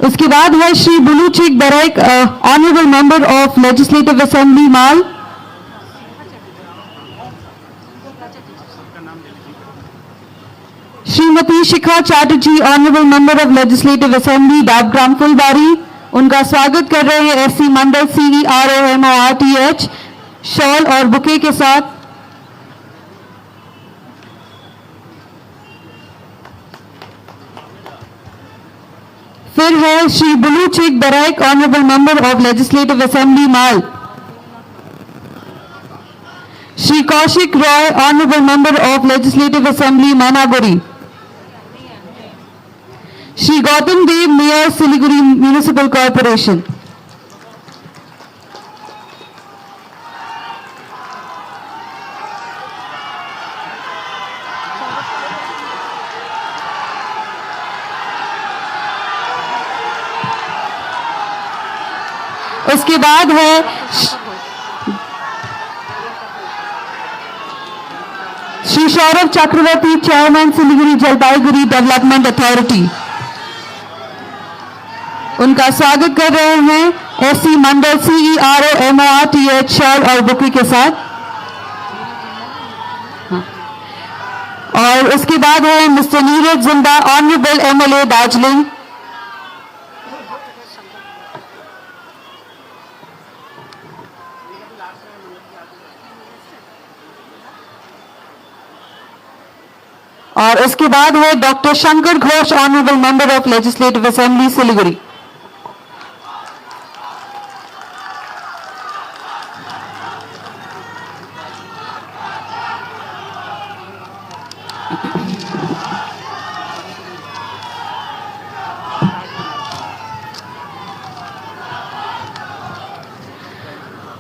उसके बाद है Shri Bulu Chik Baraik, honourable member of legislative assembly Mal. Shrimati Shikha Chatterjee, honourable member of legislative assembly Dabgram Phulbari. उनका स्वागत कर रहे हैं एससी मंडल CEROMORTH शॉल और बुके के साथ। फिर है Shri Bulu Chik Baraik, honourable member of legislative assembly Mal. Shri Kaushik Roy, honourable member of legislative assembly Mainaguri. Shri Gautam Deb, mayor Siliguri municipal corporation. उसके बाद है Shri Saurabh Chakraborty, chairman Siliguri Jalpaiguri development authority. उनका स्वागत कर रहे हैं एससी मंडल CEROMORTH शॉल और बुके के साथ। और उसके बाद है मिस्टर नीरज जिंदा, ऑनरेबल MLA दार्जिलिंग। और उसके बाद है doctor Shankar Ghosh, honourable member of legislative assembly Siliguri.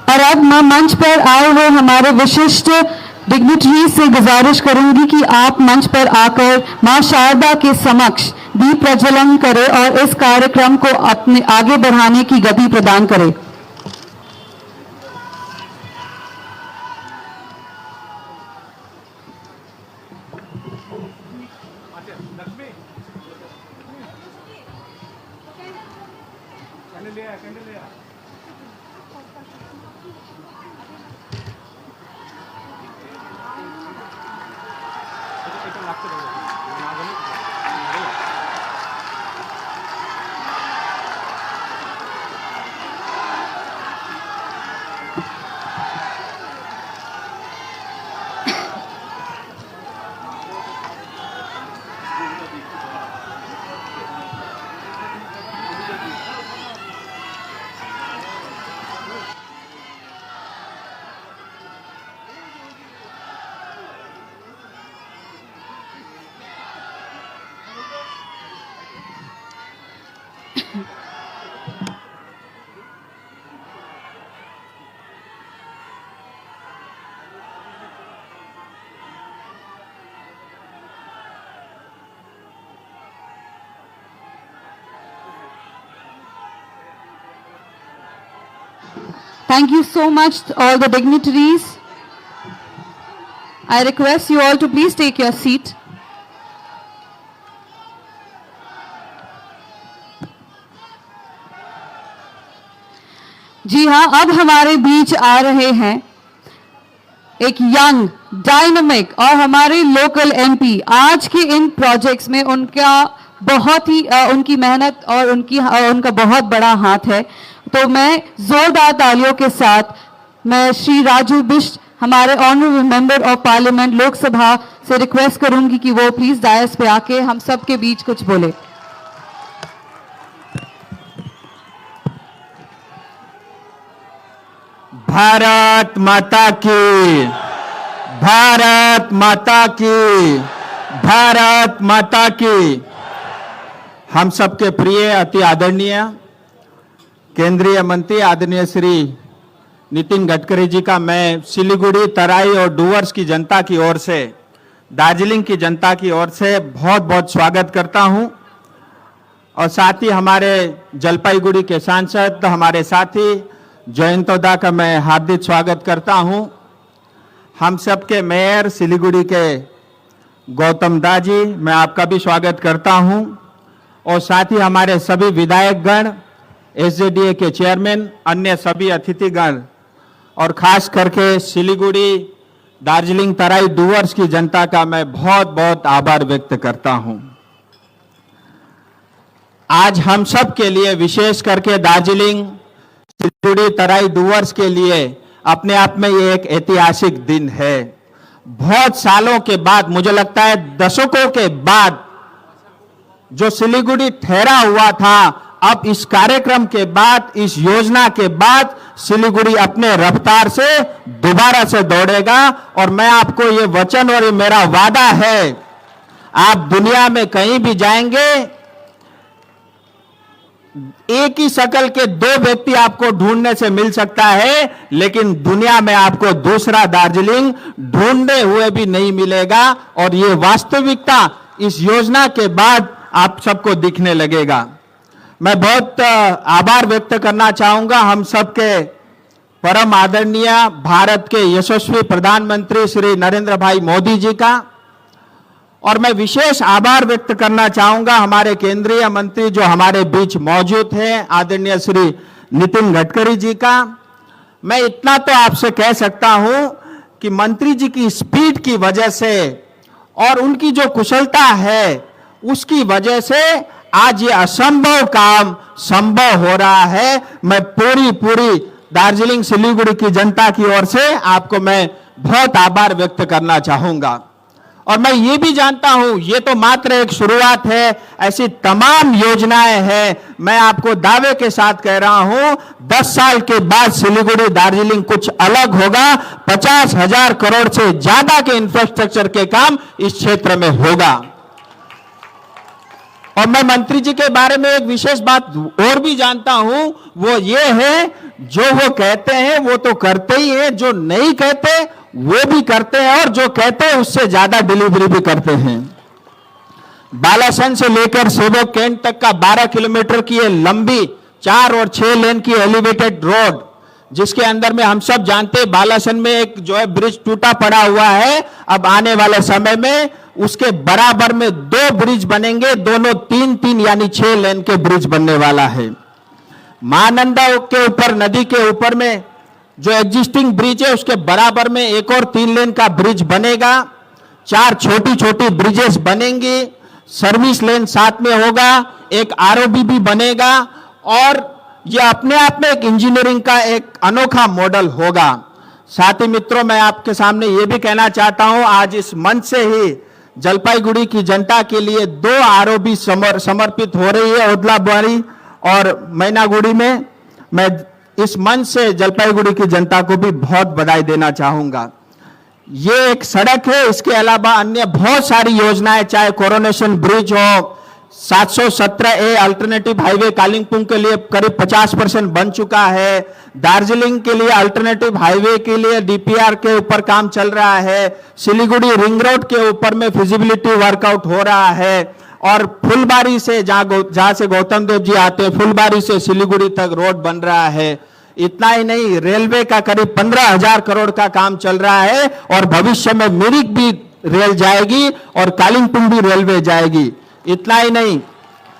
और अब मैं मंच पर आए हुए हमारे विशिष्ट डिग्निटरीज से गुजारिश करूंगी कि आप मंच पर आकर मां शारदा के समक्ष दीप प्रज्वलन करें और इस कार्यक्रम को अपने आगे बढ़ाने की गति प्रदान करें। Thank you so much to all the dignitaries. I request you all to please take your seat. जी हाँ, अब हमारे बीच आ रहे हैं एक यंग, डायनामिक और हमारे लोकल MP। आज के इन प्रोजेक्ट्स में उनका बहुत ही उनकी मेहनत और उनका बहुत बड़ा हाथ है। तो मैं जोरदार तालियों के साथ मैं श्री राजू बिष्ट, हमारे honourable member of parliament Lok Sabha से रिक्वेस्ट करूंगी कि वो प्लीज डायस पे आके हम सब के बीच कुछ बोले। भारत माता की, भारत माता की, भारत माता की। हम सबके प्रिय अति आदरणीय केंद्रीय मंत्री आदरणीय श्री नितिन गडकरी जी का मैं सिलीगुड़ी, तराई और डूवर्स की जनता की ओर से, दार्जिलिंग की जनता की ओर से बहुत बहुत स्वागत करता हूं। और साथ ही हमारे जलपाईगुड़ी के सांसद हमारे साथी जयंतोदा का मैं हार्दिक स्वागत करता हूं। हम सबके मेयर सिलीगुड़ी के गौतम दा जी, मैं आपका भी स्वागत करता हूं। और साथ ही हमारे सभी विधायकगण, एसजेडीए के चेयरमैन, अन्य सभी अतिथिगण और खास करके सिलीगुड़ी, दार्जिलिंग, तराई, डूवर्स की जनता का मैं बहुत बहुत आभार व्यक्त करता हूं। आज हम सब के लिए, विशेष करके दार्जिलिंग, सिलीगुड़ी, तराई, डूवर्स के लिए अपने आप में ये एक ऐतिहासिक दिन है। बहुत सालों के बाद, मुझे लगता है दशकों के बाद, जो सिलीगुड़ी ठहरा हुआ था, अब इस कार्यक्रम के बाद, इस योजना के बाद सिलीगुड़ी अपने रफ्तार से दोबारा से दौड़ेगा। और मैं आपको ये वचन और ये मेरा वादा है, आप दुनिया में कहीं भी जाएंगे, एक ही शक्ल के दो व्यक्ति आपको ढूंढने से मिल सकता है, लेकिन दुनिया में आपको दूसरा दार्जिलिंग ढूंढे हुए भी नहीं मिलेगा। और ये वास्तविकता इस योजना के बाद आप सबको दिखने लगेगा। मैं बहुत आभार व्यक्त करना चाहूंगा हम सबके परम आदरणीय भारत के यशस्वी प्रधानमंत्री श्री नरेंद्र भाई मोदी जी का, और मैं विशेष आभार व्यक्त करना चाहूंगा हमारे केंद्रीय मंत्री जो हमारे बीच मौजूद हैं, आदरणीय श्री नितिन गडकरी जी का। मैं इतना तो आपसे कह सकता हूं कि मंत्री जी की स्पीड की वजह से और उनकी जो कुशलता है, उसकी वजह से आज ये असंभव काम संभव हो रहा है। मैं पूरी दार्जिलिंग, सिलीगुड़ी की जनता की ओर से आपको मैं बहुत आभार व्यक्त करना चाहूंगा। और मैं ये भी जानता हूं, ये तो मात्र एक शुरुआत है, ऐसी तमाम योजनाएं हैं। मैं आपको दावे के साथ कह रहा हूं, 10 साल के बाद सिलीगुड़ी, दार्जिलिंग कुछ अलग होगा। 50,000 करोड़ से ज्यादा के इंफ्रास्ट्रक्चर के काम इस क्षेत्र में होगा। और मैं मंत्री जी के बारे में एक विशेष बात और भी जानता हूं, वो ये है, जो वो कहते हैं वो तो करते ही हैं, जो नहीं कहते वो भी करते हैं, और जो कहते हैं उससे ज्यादा डिलीवरी भी करते हैं। बालासन से लेकर सेवक कैंट तक का 12 किलोमीटर की ये लंबी 4 और 6 लेन की एलिवेटेड रोड, जिसके अंदर में हम सब जानते हैं बालासन में एक जो है ब्रिज टूटा पड़ा हुआ है। अब आने वाले समय में उसके बराबर में 2 ब्रिज बनेंगे, दोनों 3-3 यानी 6 लेन के ब्रिज बनने वाला है। महानंदा के ऊपर, नदी के ऊपर में जो एग्जिस्टिंग ब्रिज है, उसके बराबर में एक और 3 लेन का ब्रिज बनेगा। 4 छोटी ब्रिजेस बनेंगी, सर्विस लेन साथ में होगा, एक आरओबी भी बनेगा, और यह अपने आप में एक इंजीनियरिंग का एक अनोखा मॉडल होगा। साथी मित्रों, मैं आपके सामने यह भी कहना चाहता हूं, आज इस मंच से ही जलपाईगुड़ी की जनता के लिए 2 आरओबी समर्पित हो रही है, ओदलाबाड़ी और मैनागुड़ी में। मैं इस मंच से जलपाईगुड़ी की जनता को भी बहुत बधाई देना चाहूंगा। ये एक सड़क है, इसके अलावा अन्य बहुत सारी योजनाएं, चाहे कोरोनेशन ब्रिज हो, 717A अल्टरनेटिव हाईवे कालिंपोंग के लिए करीब 50% बन चुका है। दार्जिलिंग के लिए अल्टरनेटिव हाईवे के लिए डीपीआर के ऊपर काम चल रहा है। सिलीगुड़ी रिंग रोड के ऊपर में फिजिबिलिटी वर्कआउट हो रहा है। और फुलबारी से जहां से गौतम देव जी आते हैं, फुलबारी से सिलीगुड़ी तक रोड बन रहा है। इतना ही नहीं, रेलवे का करीब 15,000 करोड़ का काम चल रहा है, और भविष्य में मिरिक भी रेल जाएगी और कालिंपोंग भी रेलवे जाएगी। इतना ही नहीं,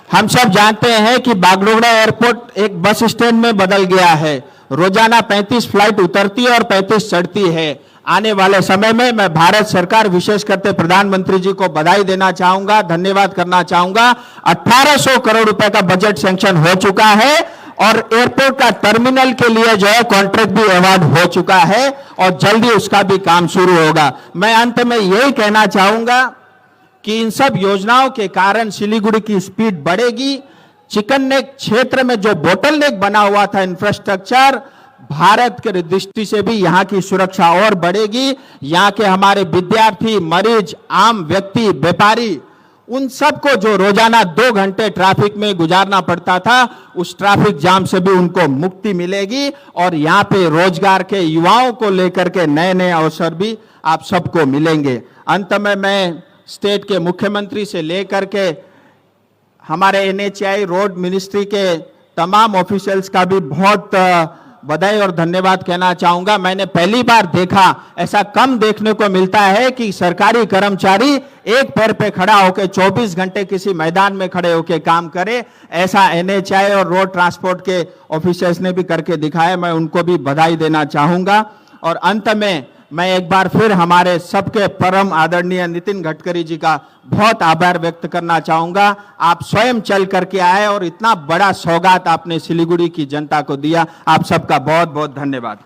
हम सब जानते हैं कि बागडोगरा एयरपोर्ट एक बस स्टैंड में बदल गया है। रोजाना 35 फ्लाइट उतरती है और 35 चढ़ती है। आने वाले समय में मैं भारत सरकार, विशेष करके प्रधानमंत्री जी को बधाई देना चाहूंगा, धन्यवाद करना चाहूंगा। 1800 करोड़ रुपए का बजट सैंक्शन हो चुका है, और एयरपोर्ट का टर्मिनल के लिए जो है कॉन्ट्रैक्ट भी अवार्ड हो चुका है, और जल्दी उसका भी काम शुरू होगा। मैं अंत में यही कहना चाहूंगा कि इन सब योजनाओं के कारण सिलीगुड़ी की स्पीड बढ़ेगी। चिकन नेक क्षेत्र में जो बोटल नेक बना हुआ था इंफ्रास्ट्रक्चर, भारत के दृष्टि से भी यहां की सुरक्षा और बढ़ेगी। यहां के हमारे विद्यार्थी, मरीज, आम व्यक्ति, व्यापारी, उन सबको जो रोजाना 2 घंटे ट्रैफिक में गुजारना पड़ता था, उस ट्रैफिक जाम से भी उनको मुक्ति मिलेगी। और यहाँ पे रोजगार के युवाओं को लेकर के नए अवसर भी आप सबको मिलेंगे। अंत में मैं स्टेट के मुख्यमंत्री से लेकर के हमारे NHAI रोड मिनिस्ट्री के तमाम ऑफिशियल्स का भी बहुत बधाई और धन्यवाद कहना चाहूंगा। मैंने पहली बार देखा, ऐसा कम देखने को मिलता है कि सरकारी कर्मचारी एक पैर पे खड़ा होकर 24 घंटे किसी मैदान में खड़े होकर काम करे। ऐसा एनएचआई और रोड ट्रांसपोर्ट के ऑफिसर्स ने भी करके दिखाया। मैं उनको भी बधाई देना चाहूंगा। और अंत में मैं एक बार फिर हमारे सबके परम आदरणीय नितिन गडकरी जी का बहुत आभार व्यक्त करना चाहूंगा। आप स्वयं चल करके आए और इतना बड़ा सौगात आपने सिलीगुड़ी की जनता को दिया। आप सबका बहुत बहुत धन्यवाद।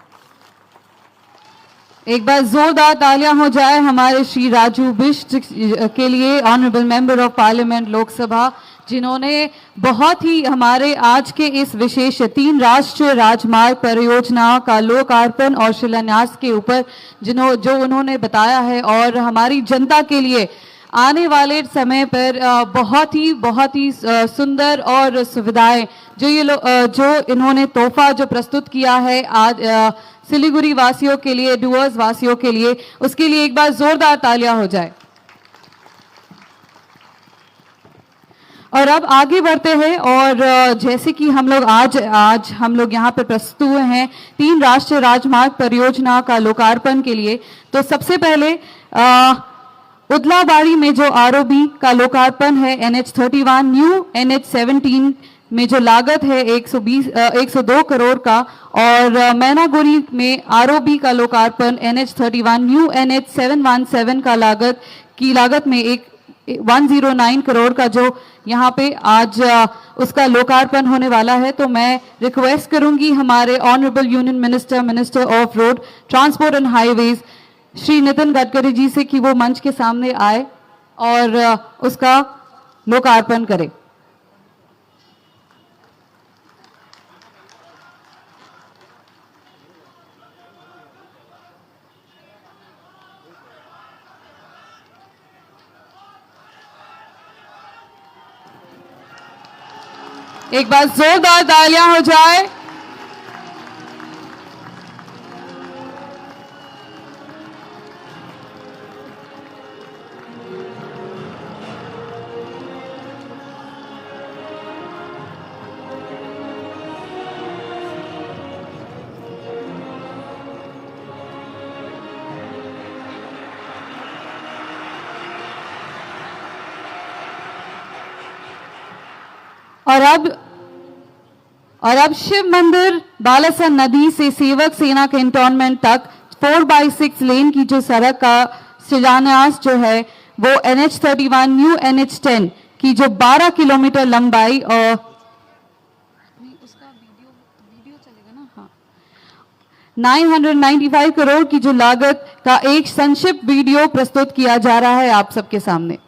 एक बार जोरदार तालियां हो जाए हमारे श्री राजू बिष्ट के लिए, honourable member of parliament Lok Sabha, जिन्होंने बहुत ही हमारे आज के इस विशेष 3 राष्ट्रीय राजमार्ग परियोजना का लोकार्पण और शिलान्यास के ऊपर जो उन्होंने बताया है, और हमारी जनता के लिए आने वाले समय पर बहुत ही सुंदर और सुविधाएं जो इन्होंने तोहफा जो प्रस्तुत किया है आज सिलीगुड़ी वासियों के लिए, डुअर्स वासियों के लिए, उसके लिए एक बार जोरदार तालियां हो जाए। और अब आगे बढ़ते हैं, और जैसे कि हम लोग आज हम लोग यहाँ पे प्रस्तुत हुए हैं 3 राष्ट्रीय राजमार्ग परियोजना का लोकार्पण के लिए। तो सबसे पहले उदलाबाड़ी में जो आरओबी का लोकार्पण है NH31 न्यू NH17 में जो लागत है 102 करोड़ का, और मैनागुड़ी में आरओबी का लोकार्पण NH31 न्यू NH717 का लागत में 109 करोड़ का जो यहाँ पे आज उसका लोकार्पण होने वाला है। तो मैं रिक्वेस्ट करूंगी हमारे honourable union minister of road transport and highways Shri Nitin Gadkari ji से कि वो मंच के सामने आए और उसका लोकार्पण करें। एक बार जोरदार तालियां हो जाए। और अब शिव मंदिर बालासन नदी से सेवक सेना कैंटोनमेंट तक 4x6 लेन की जो सड़क का शिलान्यास जो है वो NH31 न्यू NH10 की जो 12 किलोमीटर लंबाई और उसका वीडियो चलेगा ना, हाँ, 995 करोड़ की जो लागत का एक संक्षिप्त वीडियो प्रस्तुत किया जा रहा है आप सबके सामने।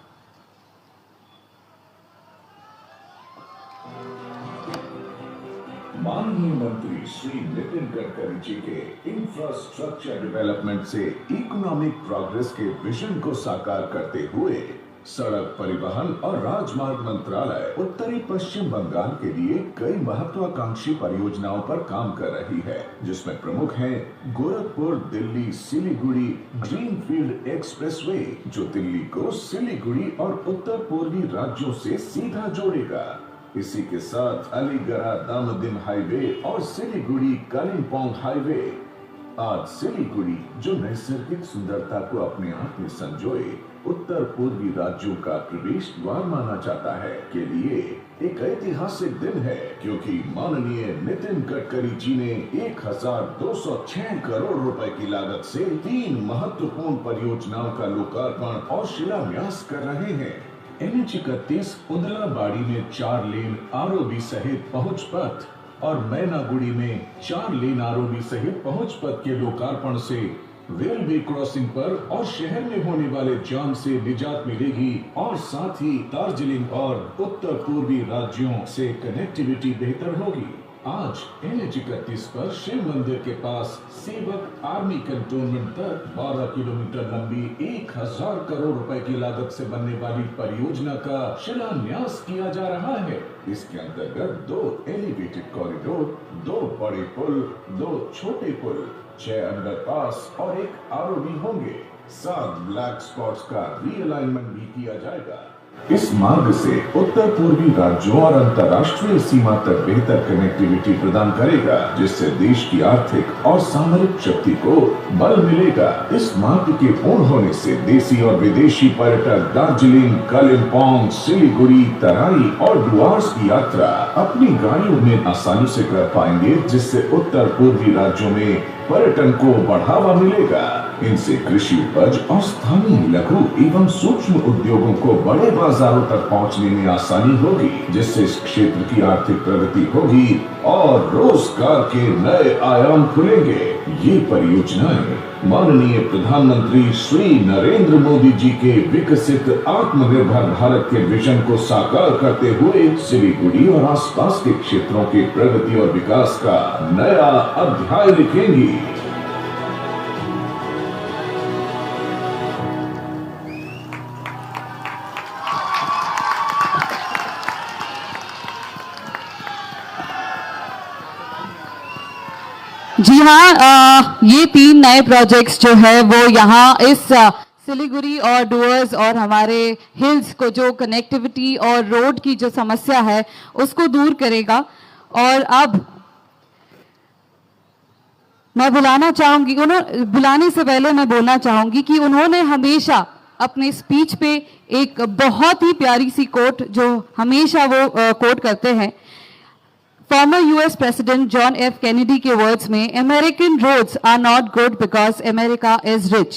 माननीय मंत्री श्री नितिन गडकरी जी के इंफ्रास्ट्रक्चर डेवलपमेंट से इकोनॉमिक प्रोग्रेस के विजन को साकार करते हुए सड़क परिवहन और राजमार्ग मंत्रालय उत्तरी पश्चिम बंगाल के लिए कई महत्वाकांक्षी परियोजनाओं पर काम कर रही है, जिसमें प्रमुख हैं गोरखपुर दिल्ली सिलीगुड़ी ग्रीनफील्ड एक्सप्रेसवे, जो दिल्ली को सिलीगुड़ी और उत्तर पूर्वी राज्यों से सीधा जोड़ेगा। इसी के साथ अलीगढ़ दामोदिन हाईवे और सिलीगुड़ी कालिम्पोंग हाईवे। आज सिलीगुड़ी जो नैसर्गिक सुंदरता को अपने आप में संजोए उत्तर पूर्वी राज्यों का प्रवेश द्वार माना जाता है, के लिए एक ऐतिहासिक दिन है, क्योंकि माननीय नितिन गडकरी जी ने 1206 करोड़ रुपए की लागत से 3 महत्वपूर्ण परियोजनाओं का लोकार्पण और शिलान्यास कर रहे हैं। NH31 उदलाबाड़ी में 4 लेन आरओबी सहित पहुंच पथ और मैनागुड़ी में 4 लेन आरओबी सहित पहुंच पथ के लोकार्पण से रेलवे क्रॉसिंग पर और शहर में होने वाले जाम से निजात मिलेगी, और साथ ही दार्जिलिंग और उत्तर पूर्वी राज्यों से कनेक्टिविटी बेहतर होगी। आज NH31 पर शिव मंदिर के पास सेवक आर्मी कैंटोनमेंट तक 12 किलोमीटर लंबी 1000 करोड़ रुपए की लागत से बनने वाली परियोजना का शिलान्यास किया जा रहा है। इसके अंतर्गत 2 एलिवेटेड कॉरिडोर, 2 बड़े पुल, 2 छोटे पुल, 6 अंडरपास और 1 आरओबी होंगे। 7 ब्लैक स्पॉट्स का रीअलाइनमेंट भी किया जाएगा। इस मार्ग से उत्तर पूर्वी राज्यों और अंतर्राष्ट्रीय सीमा तक बेहतर कनेक्टिविटी प्रदान करेगा, जिससे देश की आर्थिक और सामरिक शक्ति को बल मिलेगा। इस मार्ग के पूर्ण होने से देशी और विदेशी पर्यटक दार्जिलिंग, कालिम्पोंग, सिलीगुड़ी, तराई और डुआर्स की यात्रा अपनी गाड़ियों में आसानी से कर पाएंगे, जिससे उत्तर पूर्वी राज्यों में पर्यटन को बढ़ावा मिलेगा। इनसे कृषि उपज और स्थानीय लघु एवं सूक्ष्म उद्योगों को बड़े बाजारों तक पहुंचने में आसानी होगी, जिससे इस क्षेत्र की आर्थिक प्रगति होगी और रोजगार के नए आयाम खुलेंगे। ये परियोजनाएं माननीय प्रधानमंत्री श्री नरेंद्र मोदी जी के विकसित आत्मनिर्भर भारत के विजन को साकार करते हुए सिलीगुड़ी और आसपास के क्षेत्रों के प्रगति और विकास का नया अध्याय लिखेंगी। जी हाँ, ये 3 नए प्रोजेक्ट्स जो है वो यहाँ इस सिलीगुड़ी और डुअर्स और हमारे हिल्स को जो कनेक्टिविटी और रोड की जो समस्या है उसको दूर करेगा। और अब मैं बुलाना चाहूंगी, बुलाने से पहले मैं बोलना चाहूंगी कि उन्होंने हमेशा अपने स्पीच पे एक बहुत ही प्यारी सी कोट जो हमेशा वो कोट करते हैं, former US president John F Kennedy के वर्ड्स में, American roads are not good because America is rich,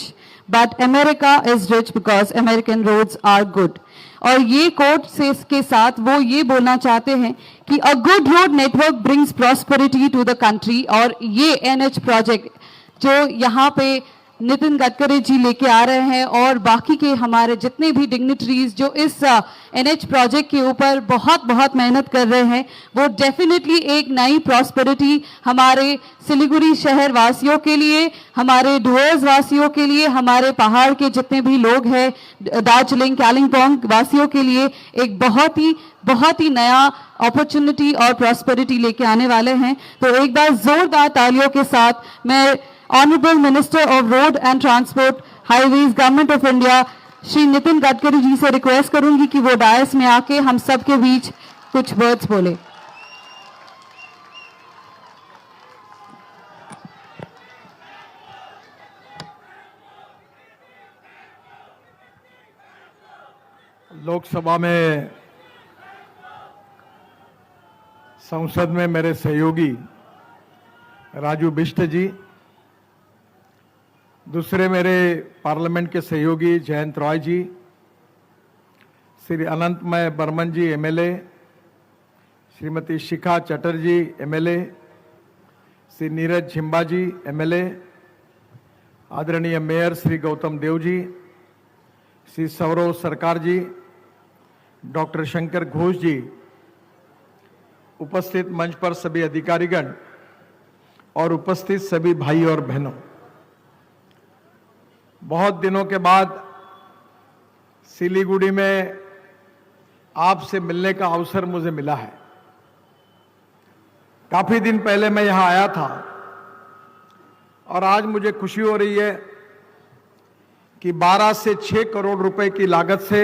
but America is rich because American roads are good. और ये कोट से के साथ वो ये बोलना चाहते हैं कि a good road network brings prosperity to the country. और ये एनएच प्रोजेक्ट जो यहाँ पे नितिन गडकरी जी लेके आ रहे हैं और बाकी के हमारे जितने भी डिग्निटरीज जो इस एनएच प्रोजेक्ट के ऊपर बहुत बहुत मेहनत कर रहे हैं, वो डेफिनेटली एक नई प्रॉस्पेरिटी हमारे सिलीगुड़ी शहर वासियों के लिए, हमारे डुअर्स वासियों के लिए, हमारे पहाड़ के जितने भी लोग हैं, दार्जिलिंग, कालिम्पोंग वासियों के लिए एक बहुत ही नया अपॉर्चुनिटी और प्रॉस्पेरिटी लेके आने वाले हैं। तो एक बार जोरदार तालियों के साथ मैं honourable minister of road and transport highways government of India Shri Nitin Gadkari ji से रिक्वेस्ट करूंगी कि वो डायस में आके हम सबके बीच कुछ वर्ड्स बोले। लोकसभा में संसद में मेरे सहयोगी राजू बिष्ट जी, दूसरे मेरे पार्लियामेंट के सहयोगी जयंत रॉय जी, श्री अनंतमय बर्मन जी एमएलए, श्रीमती शिखा चटर्जी एमएलए, श्री नीरज झिम्बा जी एमएलए, आदरणीय मेयर श्री गौतम देव जी, श्री सौरव सरकार जी, डॉक्टर शंकर घोष जी, उपस्थित मंच पर सभी अधिकारीगण और उपस्थित सभी भाई और बहनों, बहुत दिनों के बाद सिलीगुड़ी में आपसे मिलने का अवसर मुझे मिला है। काफी दिन पहले मैं यहां आया था और आज मुझे खुशी हो रही है कि 12 से 6 करोड़ रुपए की लागत से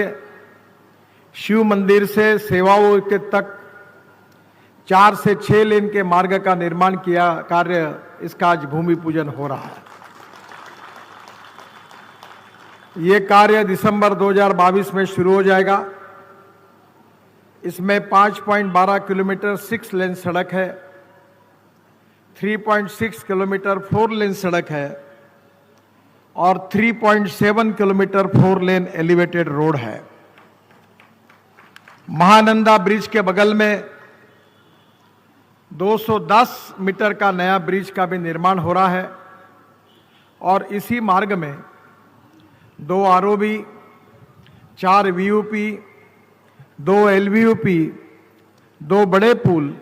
शिव मंदिर से सेवाओं के तक 4 से 6 लेन के मार्ग का निर्माण किया कार्य, इसका आज भूमि पूजन हो रहा है। ये कार्य दिसंबर 2022 में शुरू हो जाएगा। इसमें 5.12 किलोमीटर 6 लेन सड़क है, 3.6 किलोमीटर 4 लेन सड़क है और 3.7 किलोमीटर 4 लेन एलिवेटेड रोड है। महानंदा ब्रिज के बगल में 210 मीटर का नया ब्रिज का भी निर्माण हो रहा है और इसी मार्ग में 2 आरओबी, 4 वीयूपी, 2 एलवीयूपी, 2 बड़े पुल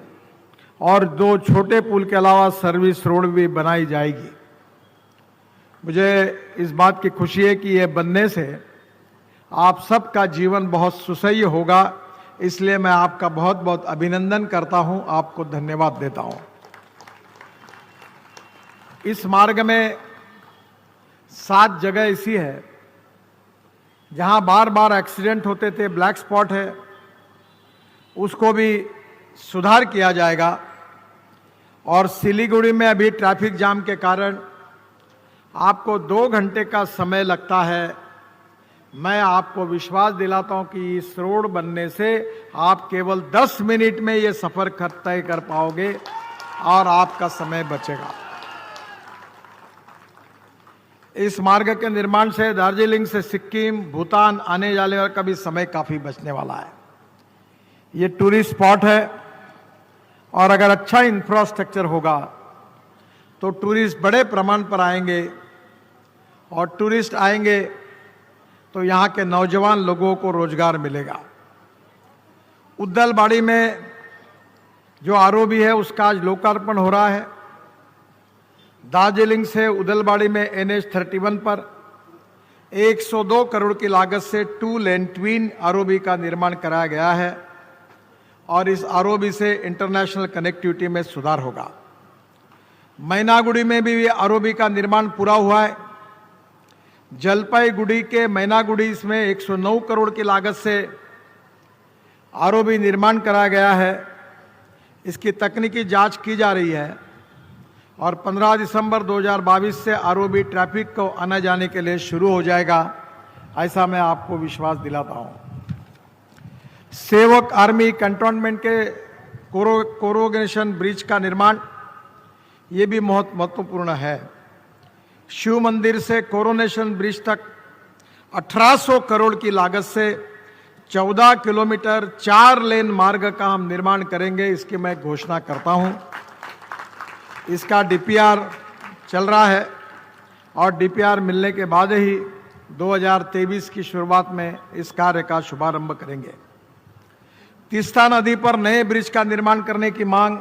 और 2 छोटे पुल के अलावा सर्विस रोड भी बनाई जाएगी। मुझे इस बात की खुशी है कि यह बनने से आप सबका जीवन बहुत सुसह्य होगा, इसलिए मैं आपका बहुत बहुत अभिनंदन करता हूं, आपको धन्यवाद देता हूं। इस मार्ग में 7 जगह ऐसी है जहां बार बार एक्सीडेंट होते थे, ब्लैक स्पॉट है, उसको भी सुधार किया जाएगा। और सिलीगुड़ी में अभी ट्रैफिक जाम के कारण आपको 2 घंटे का समय लगता है। मैं आपको विश्वास दिलाता हूं कि इस रोड बनने से आप केवल 10 मिनट में ये सफर तय कर पाओगे और आपका समय बचेगा। इस मार्ग के निर्माण से दार्जिलिंग से सिक्किम, भूटान आने जाने का भी समय काफी बचने वाला है। ये टूरिस्ट स्पॉट है और अगर अच्छा इंफ्रास्ट्रक्चर होगा तो टूरिस्ट बड़े प्रमाण पर आएंगे और टूरिस्ट आएंगे तो यहाँ के नौजवान लोगों को रोजगार मिलेगा। उद्दलबाड़ी में जो आरओबी है उसका आज लोकार्पण हो रहा है। दार्जिलिंग से उद्दलबाड़ी में NH-31 पर 102 करोड़ की लागत से 2 लेन ट्विन आरओबी का निर्माण कराया गया है और इस आरओबी से इंटरनेशनल कनेक्टिविटी में सुधार होगा। मैनागुड़ी में भी आरओबी का निर्माण पूरा हुआ है। जलपाईगुड़ी के मैनागुड़ी इसमें 109 करोड़ की लागत से आरओबी निर्माण कराया गया है। इसकी तकनीकी जांच की जा रही है और 15 दिसंबर 2022 से आरओबी ट्रैफिक को आने जाने के लिए शुरू हो जाएगा, ऐसा मैं आपको विश्वास दिलाता हूं। सेवक आर्मी कंटोनमेंट के कोरोगेशन ब्रिज का निर्माण ये भी बहुत महत्वपूर्ण है। शिव मंदिर से कोरोनेशन ब्रिज तक 1800 करोड़ की लागत से 14 किलोमीटर 4 लेन मार्ग का हम निर्माण करेंगे, इसकी मैं घोषणा करता हूं। इसका डीपीआर चल रहा है और डीपीआर मिलने के बाद ही 2023 की शुरुआत में इस कार्य का शुभारंभ करेंगे। तीस्ता नदी पर नए ब्रिज का निर्माण करने की मांग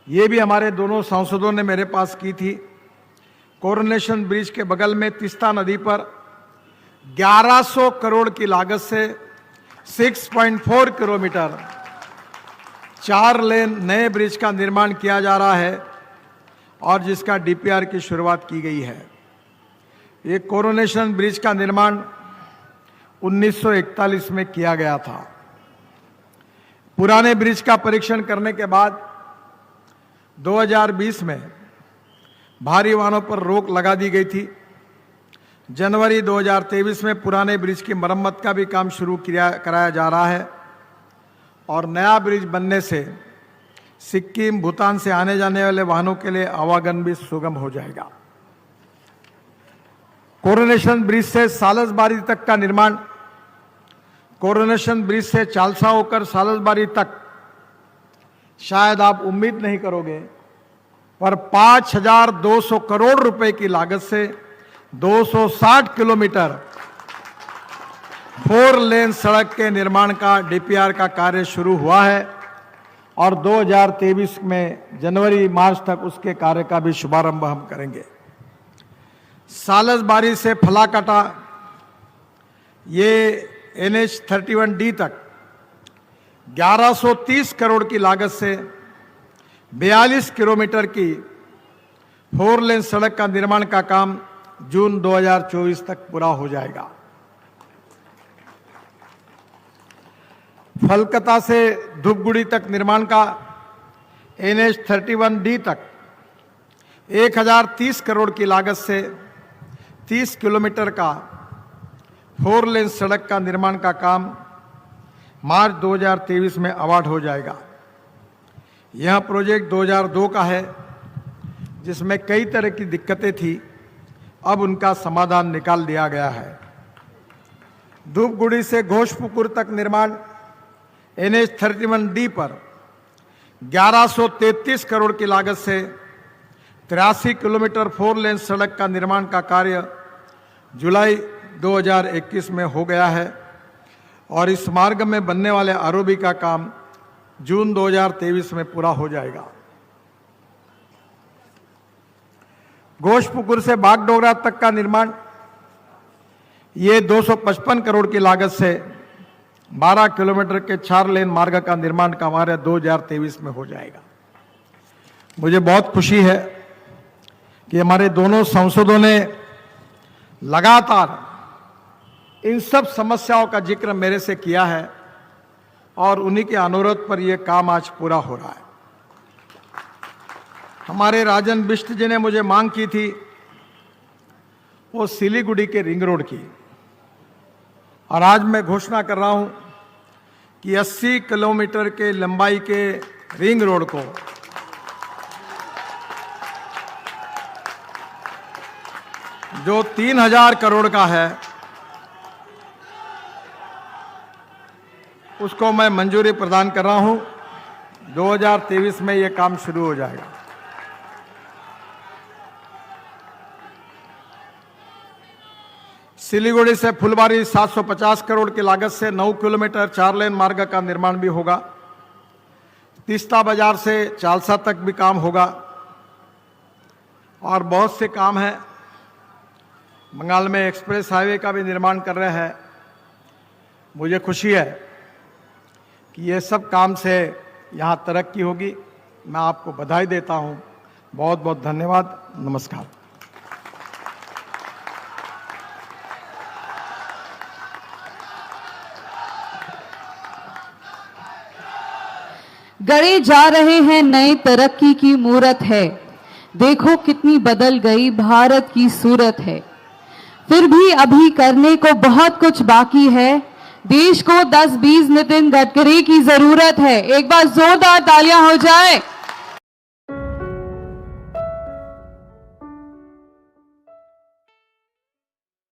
ये भी हमारे दोनों सांसदों ने मेरे पास की थी। कोरोनेशन ब्रिज के बगल में तीस्ता नदी पर 1100 करोड़ की लागत से 6.4 किलोमीटर 4 लेन नए ब्रिज का निर्माण किया जा रहा है और जिसका डीपीआर की शुरुआत की गई है। ये कोरोनेशन ब्रिज का निर्माण 1941 में किया गया था। पुराने ब्रिज का परीक्षण करने के बाद 2020 में भारी वाहनों पर रोक लगा दी गई थी। जनवरी 2023 में पुराने ब्रिज की मरम्मत का भी काम शुरू कराया जा रहा है और नया ब्रिज बनने से सिक्किम, भूटान से आने जाने वाले वाहनों के लिए आवागमन भी सुगम हो जाएगा। कोरोनेशन ब्रिज से सालसबारी तक का निर्माण, कोरोनेशन ब्रिज से चालसा होकर सालसबारी तक शायद आप उम्मीद नहीं करोगे, पर 5200 करोड़ रुपए की लागत से 260 किलोमीटर 4 लेन सड़क के निर्माण का डीपीआर का कार्य शुरू हुआ है और 2023 में जनवरी मार्च तक उसके कार्य का भी शुभारंभ हम करेंगे। सालसबारी से फलाकाटा ये NH-31D तक 1130 करोड़ की लागत से 42 किलोमीटर की 4 लेन सड़क का निर्माण का काम जून 2024 तक पूरा हो जाएगा। फलकता से धूपगुड़ी तक निर्माण का NH-31D तक 1030 करोड़ की लागत से 30 किलोमीटर का 4 लेन सड़क का निर्माण का काम मार्च 2023 में अवार्ड हो जाएगा। यह प्रोजेक्ट 2002 का है जिसमें कई तरह की दिक्कतें थी, अब उनका समाधान निकाल दिया गया है। धूपगुड़ी से घोषपुकुर तक निर्माण NH-31D पर 1133 करोड़ की लागत से 83 किलोमीटर 4 लेन सड़क का निर्माण का कार्य जुलाई 2021 में हो गया है और इस मार्ग में बनने वाले आरओबी का काम जून 2023 में पूरा हो जाएगा। घोषपुकुर से बागडोगरा तक का निर्माण ये 255 करोड़ की लागत से 12 किलोमीटर के 4 लेन मार्ग का निर्माण का कार्य 2023 में हो जाएगा। मुझे बहुत खुशी है कि हमारे दोनों सांसदों ने लगातार इन सब समस्याओं का जिक्र मेरे से किया है और उन्हीं के अनुरोध पर यह काम आज पूरा हो रहा है। हमारे राजन बिष्ट जी ने मुझे मांग की थी वो सिलीगुड़ी के रिंग रोड की, और आज मैं घोषणा कर रहा हूं कि 80 किलोमीटर के लंबाई के रिंग रोड को जो 3000 करोड़ का है उसको मैं मंजूरी प्रदान कर रहा हूं। 2023 में यह काम शुरू हो जाएगा। सिलीगुड़ी से फुलबारी 750 करोड़ की लागत से 9 किलोमीटर 4 लेन मार्ग का निर्माण भी होगा। तीस्ता बाजार से चालसा तक भी काम होगा और बहुत से काम हैं। बंगाल में एक्सप्रेस हाईवे का भी निर्माण कर रहे हैं। मुझे खुशी है कि ये सब काम से यहाँ तरक्की होगी। मैं आपको बधाई देता हूँ। बहुत बहुत धन्यवाद। नमस्कार। गढ़े जा रहे हैं नए तरक्की की मूरत है। देखो कितनी बदल गई भारत की सूरत है। फिर भी अभी करने को बहुत कुछ बाकी है। देश को 10-20 नितिन गडकरी की जरूरत है। एक बार जोरदार तालियां हो जाए।